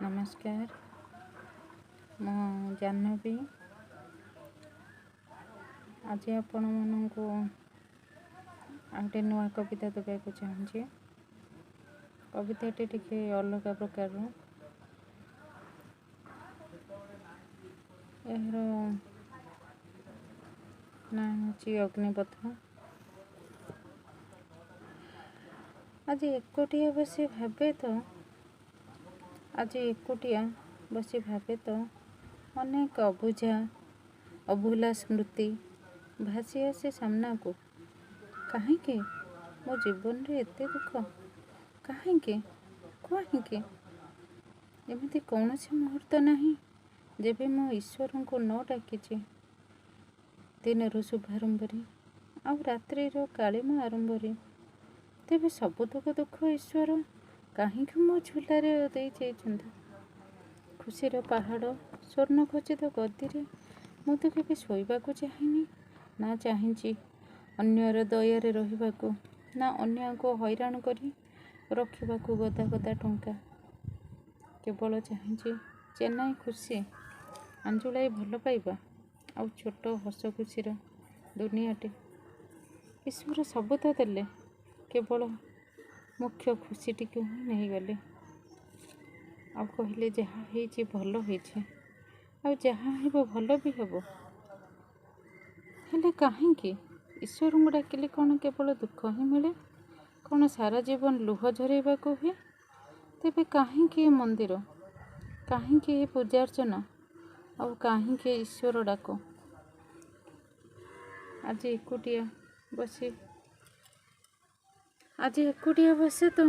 नमस्कार मु जाह्नवी आज आपण मानक आउटे नुआ कविता देवाक चाहूँगी। कविताटी टिके अलग प्रकार यार ना हूँ अग्निपथ। आज एकुटिया बसी भावे तो अनेक अबुझा अभूला स्मृति भासी आसे सामना को। कहीं मो जीवन रे एते दुख कहीं एमती कौन सी मुहूर्त नहीं जेबे मो ईश्वर को न डाकिछि। दिन शुभारंभरी आ रात्रि कालीमा आरंभरी तेबे सबुतक दुख ईश्वर कहीं मो झूलारे दे जाइछन्ति। खुशीर पहाड़ स्वर्ण खचित गद्दी मु तो केबे शोइबाकू चाहिनी ना चाहिंची अन्यर दयारे रहिबाकू ना अन्य को हैरान करी रखिबाकू गदा गदा टंका। केवल चाहिंची चेन्नाई खुशी आंजुलाई भल पाइबा आ छोट हस खुशीर दुनियाटे। ईश्वर सब तो देले केवल मुख्य खुशीटी को ही नहीं गले आ कहले जहाँ होइछि भल होइछि आ जहाँ हेबो भल भी हेबो। हेले कहीं ईश्वर को डाकिले कौन केवल दुख ही मिले कौन सारा जीवन लुह झरेबा को हुए। तेबे कहीं मंदिर कहीं पूजार्चना और कहीं ईश्वर डाक। आज एकुटिया बसे तो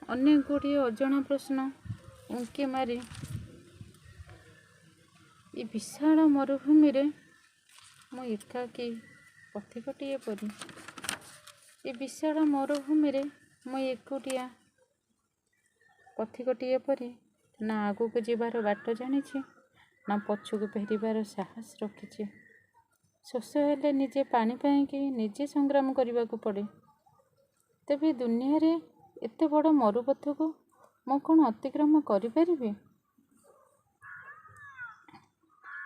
अनेक गुड़िए अजଣା प्रश्न उंकी मारी ये विशाल मरुभूमि रे मु एकाकी पथिकटिए परी। ये विशाल मरुभूमि रे मु एकुटिया पथिकटिए परी ना आगू को जीवार बाट जानिछि ना पछुक फेरिबार साहस रखिछि। शोष हेले निजे पानी पाइकी निजे संग्राम करने को पड़े। तेबे दुनिया रे एते बड़ मरुपथ को मु कौन अतिक्रम करि परिबे।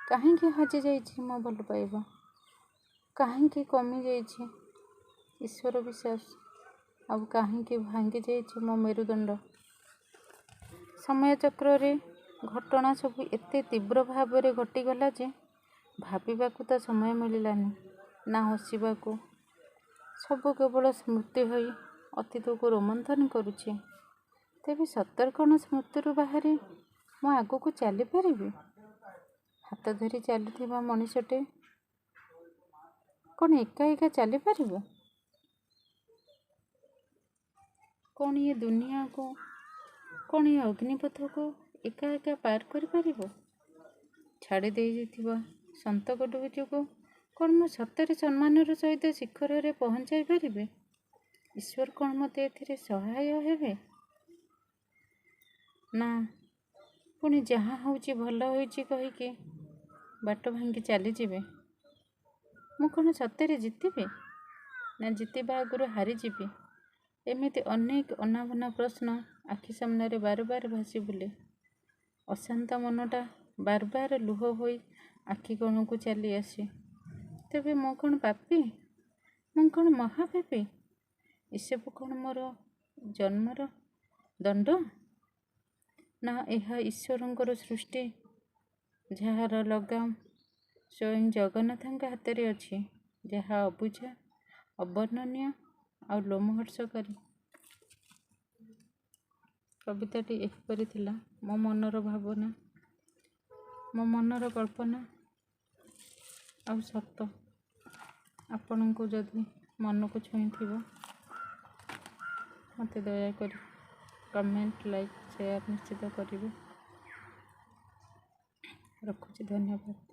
कहीं हजि जाइछि मो भल पाइबा कहीं कमी जाइछि ईश्वर विश्वास आ कहीं भांगी जाइछि मो मेरुदंड। समय चक्र रे घटना सब एते तीव्र भाव रे घटीगला जे भाबिबाकू तो समय मिललानी ना हसिबाकू। सब केवल स्मृति होई अतीत को रोमंथन करुछि। तेबे सतर कौन स्मृति बाहरी मु आगू को चली पारिबी। हाथ धरी चलुथिबा मनुष्यटे कौन एका एका चली पारिबो। कौन ये दुनिया को कौन ये अग्निपथ को एका एका पार कर पारिबो। छाड़ी दे जाइथिबा संत गडुविटी को कौन मो सतरे सम्मानर सहित शिखर रे पहुंचाई पारिबे। ईश्वर कौन मते एथिरे सहाय हेबे ना पुणी जहाँ होउची भल होइची कहिके बाट भांगी चली जिबे। मु कौन सतरे जितिबे ना जितिबा आगुरु हारी जिबे। एमिति अनेक अनावना प्रश्न आखि सामने रे बार बार भासी बुले। अशांत मनटा बार बार लुह होई आखि कोण को चली आसे। तेबे मो कौन पापी मु कौन महापापी। एसबू कौन मोर जन्मर दंड ना यह ईश्वरंकर सृष्टि जार लगाम स्वयं जगन्नाथ हाथ रे अछि जहा अबुझा अवर्णनीय आ लोमहर्षकारी। कविताटी एपरी थिला मो मनर भावना मो मनर कल्पना आ सत। आपण को जदि मन को छुई थिबो मते दया करी कमेंट लाइक शेयर निश्चित करिवे। रखुछि धन्यवाद।